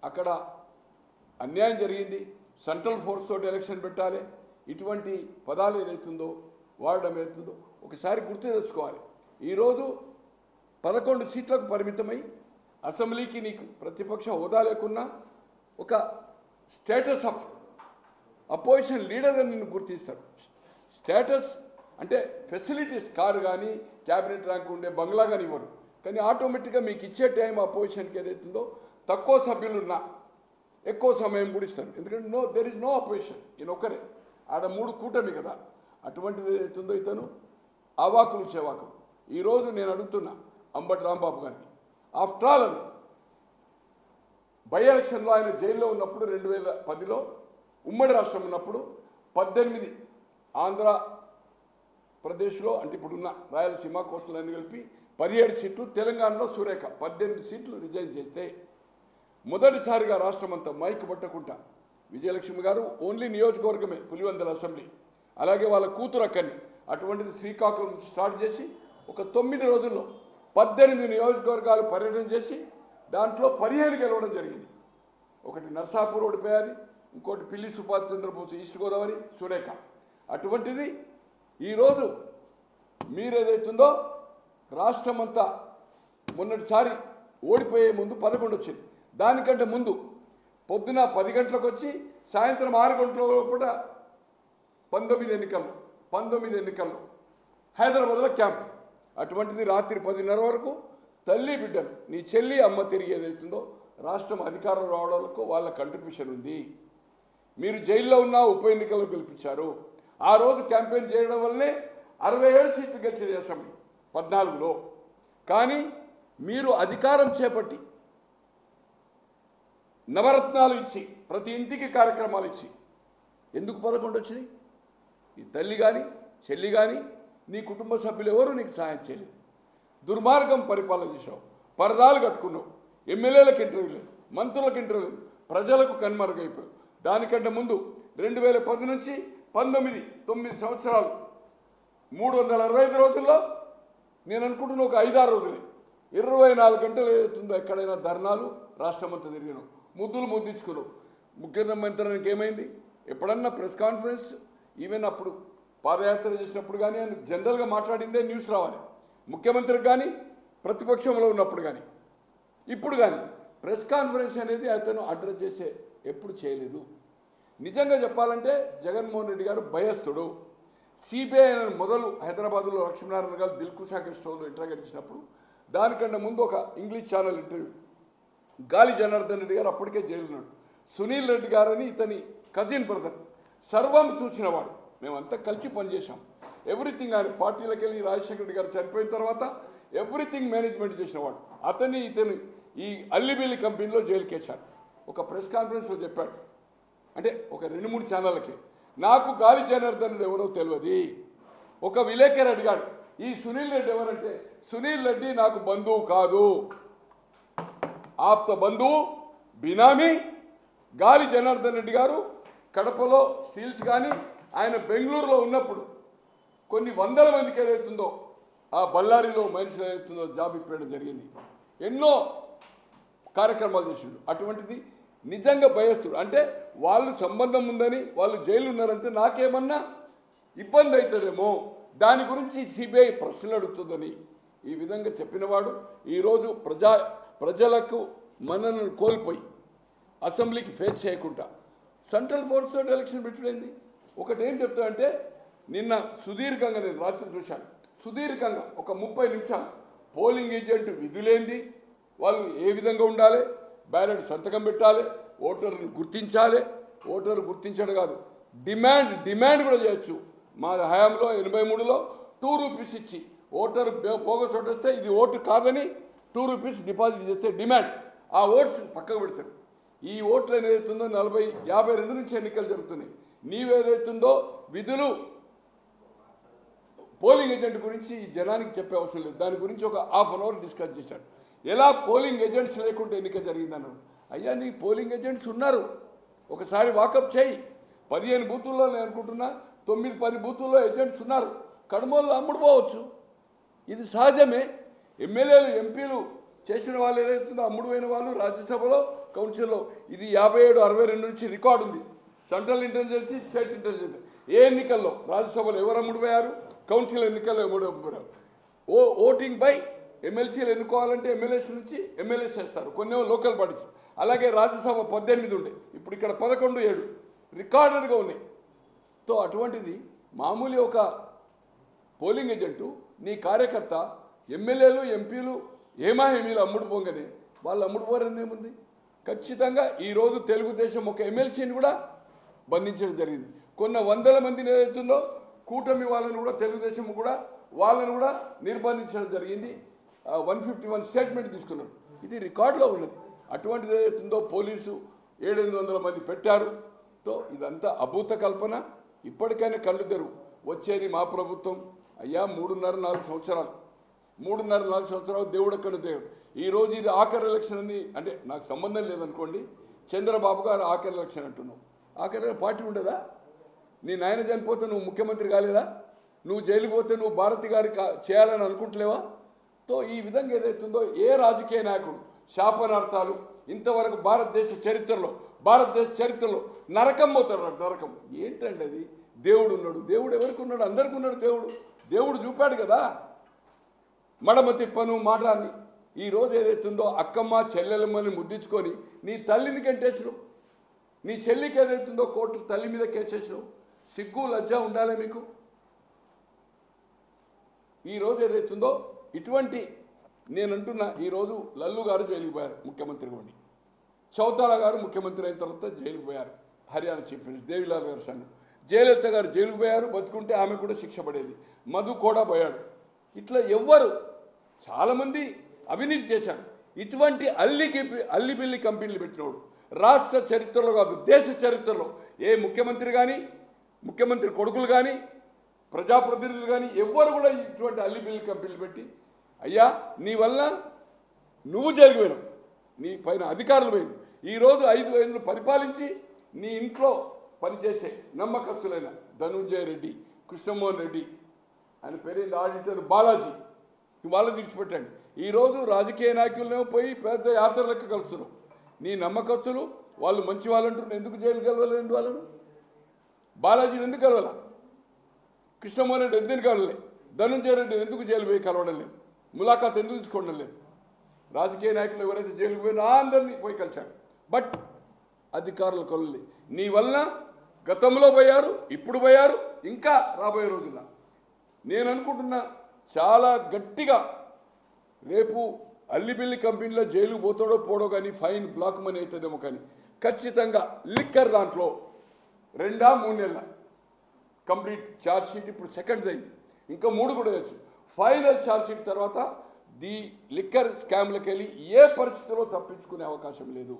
అక్కడ అన్యాయం జరిగింది, సెంట్రల్ ఫోర్స్ తోటి ఎలక్షన్ పెట్టాలి, ఇటువంటి పదాలు ఏదైతుందో వాడడం ఏదైతుందో ఒకసారి గుర్తు తెచ్చుకోవాలి. ఈరోజు 11 సీట్లకు పరిమితమై అసెంబ్లీకి నీకు ప్రతిపక్ష హోదా లేకున్నా ఒక స్టేటస్ ఆఫ్ అపోజిషన్ లీడర్ అని నిన్ను గుర్తిస్తాడు. స్టేటస్ అంటే ఫెసిలిటీస్, కారు కానీ క్యాబినెట్ ర్యాంక్ ఉండే బంగ్లా కానీ ఇవ్వరు. కానీ ఆటోమేటిక్గా మీకు ఇచ్చే టైం అపోజిషన్కి ఏదైతుందో తక్కువ సభ్యులున్నా ఎక్కువ సమయం కూడా ఇస్తారు. ఎందుకంటే దెర్ ఇస్ నో అపోజిషన్, ఈయన ఒక్కరే, ఆడ 3 కూటమి కదా. అటువంటిది ఏదైతుందో ఇతను అవాకులు చెవాకులు. ఈరోజు నేను అడుగుతున్నా అంబటి రాంబాబు గారిని, ఆఫ్టర్ ఆల్ బై ఎలక్షన్లో ఆయన జైల్లో ఉన్నప్పుడు 2010లో ఉమ్మడి రాష్ట్రం ఉన్నప్పుడు 18 ఆంధ్రప్రదేశ్లో అంటే ఇప్పుడున్న రాయలసీమ కోస్టల్ అన్ని కలిపి 17 సీట్లు, తెలంగాణలో సురేఖ 18 సీట్లు రిజైన్ చేస్తే మొదటిసారిగా రాష్ట్రం అంతా మైక్ పట్టకుండా విజయలక్ష్మి గారు ఓన్లీ నియోజకవర్గమే పులివెందుల అసెంబ్లీ, అలాగే వాళ్ళ కూతురు అక్కడిని అటువంటిది శ్రీకాకుళం నుంచి స్టార్ట్ చేసి ఒక 9 రోజుల్లో 18 నియోజకవర్గాలు పర్యటన చేసి దాంట్లో 15 గెలవడం జరిగింది. ఒకటి నర్సాపూర్ ఓడిపోయాది, ఇంకోటి పిల్లి సుభాష్ చంద్రబోస్ ఈస్ట్ గోదావరి, సురేఖ. అటువంటిది ఈరోజు మీరేదైతుందో రాష్ట్రమంతా మొన్నటిసారి ఓడిపోయే ముందు 11 వచ్చింది. దానికంటే ముందు పొద్దున 10 గంటలకు వచ్చి సాయంత్రం 6 గంటల లోపల 19 ఎన్నికల్లో హైదరాబాద్లో క్యాంప్. అటువంటిది రాత్రి 10:30 వరకు తల్లి బిడ్డలు నీ చెల్లి అమ్మ తిరిగి ఏదైతుందో రాష్ట్రం అధికారం రావడానికి వాళ్ళ కంట్రిబ్యూషన్ ఉంది. మీరు జైల్లో ఉన్న ఉప ఎన్నికల్లో గెలిపించారు. ఆ రోజు క్యాంపెయిన్ చేయడం వల్లే 67 సీట్లు గెలిచింది అసెంబ్లీ 14లో. కానీ మీరు అధికారం చేపట్టి నవరత్నాలు ఇచ్చి ప్రతి ఇంటికి కార్యక్రమాలు ఇచ్చి ఎందుకు 11 వచ్చినాయి? ఈ తల్లి కానీ చెల్లి కానీ నీ కుటుంబ సభ్యులు ఎవరు నీకు సహాయం చేయలేదు. దుర్మార్గం పరిపాలన చేసావు, పరదాలు కట్టుకున్నావు, ఎమ్మెల్యేలకు ఇంటర్వ్యూ లేదు, మంత్రులకు ఇంటర్వ్యూ లేదు, ప్రజలకు కనుమరుగైపోయావు. దానికంటే ముందు 2010 నుంచి 9 సంవత్సరాలు 365 రోజుల్లో నేను అనుకుంటున్నా ఒక 5-6 రోజులే 24 గంటలు ఏదవుతుందో ఎక్కడైనా ధర్నాలు రాష్ట్రమంతా తిరిగినావు, ముద్దులు ముద్దించుకున్నావు. ముఖ్యమంత్రికి ఏమైంది? ఎప్పుడన్నా ప్రెస్ కాన్ఫరెన్స్ ఈవెన్ అప్పుడు పాదయాత్ర చేసినప్పుడు కానీ ఆయన జనరల్గా మాట్లాడిందే న్యూస్ రావాలి. ముఖ్యమంత్రికి కానీ ప్రతిపక్షంలో ఉన్నప్పుడు కానీ ఇప్పుడు కానీ ప్రెస్ కాన్ఫరెన్స్ అనేది అతను అడ్రస్ చేసే ఎప్పుడు చేయలేదు. నిజంగా చెప్పాలంటే జగన్మోహన్ రెడ్డి గారు భయస్థుడు. సిబిఐ మొదలు హైదరాబాద్లో లక్ష్మీనారాయణ గారు దిల్కుషా స్టోర్లో ఇంటర్వ్యూ ఇచ్చినప్పుడు దానికంటే ముందు ఒక ఇంగ్లీష్ ఛానల్ ఇంటర్వ్యూ గాలి జనార్దన్ రెడ్డి గారు అప్పటికే జైలున్నాడు. సునీల్ రెడ్డి గారని ఇతని కజిన్ బ్రదర్, సర్వం చూసినవాడు. మేమంతా కలిసి పనిచేశాం. ఎవ్రీథింగ్ ఆయన పార్టీలకు వెళ్ళి రాజశేఖర రెడ్డి గారు చనిపోయిన తర్వాత ఎవ్రీథింగ్ మేనేజ్మెంట్ చేసినవాడు. ఇతను ఈ అల్లిబిల్లి కంపెనీలో జైలుకేశారు. ఒక ప్రెస్ కాన్ఫరెన్స్లో చెప్పాడు, అంటే ఒక 2-3 ఛానళ్ళకి, నాకు గాలి జనార్దన్ రెడ్డి ఎవరో తెలియదు. ఒక విలేకరు అడిగాడు, ఈ సునీల్ రెడ్డి ఎవరంటే, సునీల్ రెడ్డి నాకు బంధువు కాదు, ఆప్త బంధువు బినామీ గాలి జనార్దన్ రెడ్డి గారు. కడపలో స్టీల్స్ కానీ ఆయన బెంగళూరులో ఉన్నప్పుడు కొన్ని వందల మందికి ఏదైతుందో ఆ బళ్ళారిలో మనుషులు ఏదైతుందో జాబ్ ఇప్పడం జరిగింది. ఎన్నో కార్యక్రమాలు చేసిండు. అటువంటిది నిజంగా భయస్తుడు. అంటే వాళ్ళు సంబంధం ఉందని వాళ్ళు జైలు ఉన్నారంటే నాకేమన్నా ఇబ్బంది అవుతుందేమో, దాని గురించి సిబిఐ ప్రశ్నలు అడుగుతుందని ఈ విధంగా చెప్పినవాడు. ఈరోజు ప్రజలకు మనల్ని కోల్పోయి అసెంబ్లీకి ఫేస్ చేయకుండా సెంట్రల్ ఫోర్స్ తోటి ఎలక్షన్ పెట్టింది. ఒకటి ఏం చెప్తా అంటే, నిన్న సుదీర్ఘంగా నేను రాత్రి చూశాను, సుదీర్ఘంగా ఒక 30 నిమిషాలు పోలింగ్ ఏజెంట్ విధులేంది, వాళ్ళు ఏ విధంగా ఉండాలి, బ్యాలెట్ సంతకం పెట్టాలి, ఓటర్ని గుర్తించాలి, ఓటర్లు గుర్తించడం కాదు డిమాండ్ కూడా చేయొచ్చు. మా హయాంలో 83లో 2 రూపీస్ ఇచ్చి ఓటర్ బోగస్ ఓటు వస్తే ఇది ఓటు కాదని 2 రూపీస్ డిపాజిట్ చేస్తే డిమాండ్, ఆ ఓట్స్ పక్కకు పెడతారు. ఈ ఓట్లు ఏదైతుందో 40-52 నుంచి ఎన్నికలు జరుగుతున్నాయి. నీవేదైతుందో విధులు పోలింగ్ ఏజెంట్ గురించి ఈ జనానికి చెప్పే అవసరం లేదు. దాని గురించి ఒక ½ అన్ అవర్ డిస్కస్ చేశాడు. ఎలా పోలింగ్ ఏజెంట్స్ లేకుండా ఎన్నిక జరిగిందన్నాడు. అయ్యా నీ పోలింగ్ ఏజెంట్స్ ఉన్నారు, ఒకసారి వాకప్ చేయి. 15 బూతుల్లో నేను అనుకుంటున్నా 9-10 బూతుల్లో ఏజెంట్స్ ఉన్నారు. కడమల్లో అమ్ముడుపోవచ్చు, ఇది సహజమే. ఎమ్మెల్యేలు ఎంపీలు చేసిన వాళ్ళు ఏదైతుందో అమ్ముడుపోయిన వాళ్ళు రాజ్యసభలో కౌన్సిల్లో ఇది 57-62 నుంచి రికార్డు ఉంది. Central intelligence, state intelligence. ఏ ఎన్నికల్లో రాజ్యసభలో ఎవరు అమ్ముడుపోయారు, కౌన్సిల్ ఎన్నికల్లో ఎవరు అమ్ముడుపోయారు. ఓటింగ్ బై ఎమ్మెల్సీలు ఎన్నుకోవాలంటే ఎమ్మెల్యేస్ నుంచి ఎమ్మెల్యేస్ చేస్తారు, కొన్ని లోకల్ బాడీస్. అలాగే రాజ్యసభ 18 ఉండే, ఇప్పుడు ఇక్కడ 11-7 రికార్డెడ్గా ఉన్నాయి. సో అటువంటిది మామూలు ఒక పోలింగ్ ఏజెంటు నీ కార్యకర్త ఎమ్మెల్యేలు ఎంపీలు ఏమీలు అమ్ముడు పోగానే వాళ్ళు అమ్ముడు పోరని ఏముంది. ఖచ్చితంగా ఈరోజు తెలుగుదేశం ఒక ఎమ్మెల్సీని కూడా బంధించడం జరిగింది. కొన్ని వందల మందిని ఏదైతుందో కూటమి వాళ్ళని కూడా తెలుగుదేశం కూడా వాళ్ళని కూడా నిర్బంధించడం జరిగింది. 151 స్టేట్మెంట్ తీసుకున్నారు. ఇది రికార్డులో ఉన్నది. అటువంటిది ఏదైతుందో పోలీసు 700 మంది పెట్టారు. తో ఇదంతా అభూత కల్పన. ఇప్పటికైనా కళ్ళు తెరువు. వచ్చేది మా ప్రభుత్వం. అయ్యా 3.5-4 సంవత్సరాలు 3.5-4 సంవత్సరాలు దేవుడు ఎక్కడ దేవుడు. ఈరోజు ఇది ఆఖరి ఎలక్షన్ అని అంటే నాకు సంబంధం లేదనుకోండి. చంద్రబాబు గారు ఆఖరి ఎలక్షన్ అంటున్నావు. ఆఖరి పార్టీ ఉండదా? నీ నాయన చనిపోతే నువ్వు ముఖ్యమంత్రి కాలేదా? నువ్వు జైలుకి పోతే నువ్వు భారతి గారి చేయాలని అనుకుంటలేవా? తో ఈ విధంగా ఏదైతుందో ఏ రాజకీయ నాయకుడు శాపనార్థాలు ఇంతవరకు భారతదేశ చరిత్రలో నరకం పోతాడు. నరకం ఏంటండి అది? దేవుడు ఉన్నాడు. దేవుడు ఎవరికి ఉన్నాడు? అందరికీ ఉన్నాడు. దేవుడు చూపాడు కదా. మడమ తిప్పను మాటని ఈరోజు ఏదైతుందో అక్కమ్మ చెల్లెలమ్మని ముద్దించుకొని నీ తల్లిని కంటేసినావు. నీ చెల్లికి ఏదైతుందో కోర్టు తల్లి మీద కేసేసినావు. సిగ్గు లజ్జ ఉండాలి మీకు. ఈరోజు ఏదైతుందో ఇటువంటి నేనంటున్నా. ఈరోజు లల్లు గారు జైలుకు పోయారు ముఖ్యమంత్రి ఉండి. చౌతాలా గారు ముఖ్యమంత్రి అయిన తర్వాత జైలుకు పోయారు. హర్యానా చీఫ్ మినిస్టర్ దేవిలాల్ గారు సంఘం. జయలలిత గారు జైలుకు పోయారు. బతుకుంటే ఆమె కూడా శిక్ష పడేది. మధు కూడా పోయాడు. ఇట్లా ఎవ్వరు చాలామంది అవినీతి చేశారు. ఇటువంటి అల్లిబిల్లి కంపెనీలు పెట్టినోడు రాష్ట్ర చరిత్రలో కాదు దేశ చరిత్రలో ఏ ముఖ్యమంత్రి కానీ ముఖ్యమంత్రి కొడుకులు కానీ ప్రజాప్రతినిధులు కానీ ఎవ్వరు కూడా ఇటువంటి అల్లిబిల్లి కంపెనీలు పెట్టి అయ్యా నీ వల్ల నువ్వు జైలుకు పోయినావు, నీ పైన అధికారులు పోయింది. ఈరోజు 5 ఏళ్ళు పరిపాలించి నీ ఇంట్లో పనిచేసే నమ్మకస్తులైన ధనుంజయ రెడ్డి, కృష్ణమోహన్ రెడ్డి, ఆయన పేరేంది ఆడిటర్ బాలాజీ, వాళ్ళని విడిచిపెట్టండి. ఈరోజు రాజకీయ నాయకులనేమో పోయి పెద్ద యాత్ర లెక్క కలుస్తున్నావు. నీ నమ్మకస్తులు వాళ్ళు మంచి వాళ్ళంటున్నారు. ఎందుకు జైలు కలవలేదు? వాళ్ళను బాలాజీని ఎందుకు కలవాల? కృష్ణమోహన్ రెడ్డి ఎందుకు కలవలే? ధనుంజయ రెడ్డి ఎందుకు జైలు పోయి కలవడం లేదు? ములాఖాత్ ఎందుకు తీసుకోవడం లేదు? రాజకీయ నాయకులు ఎవరైతే జైలుకు పోయినా అందరినీ పోయి కలిశాడు. బట్ అధికారులు కలవలే. నీ వలన గతంలో పోయారు, ఇప్పుడు పోయారు, ఇంకా రాబోయే రోజుల్లో నేను అనుకుంటున్నా చాలా గట్టిగా రేపు అల్లిబిల్లి కంపెనీలో జైలుకు పోతాడో పోడో కానీ ఫైన్ బ్లాక్ మనీ అవుతుందేమో కానీ ఖచ్చితంగా లిక్కర్ దాంట్లో 2-3 నెలల కంప్లీట్ ఛార్జ్ షీట్. ఇప్పుడు సెకండ్ అయింది, ఇంకా 3 కూడా వేయచ్చు. ఫైనల్ ఛార్జ్ షీట్ తర్వాత ది లిక్కర్ స్కామ్లకు వెళ్ళి ఏ పరిస్థితిలో తప్పించుకునే అవకాశం లేదు.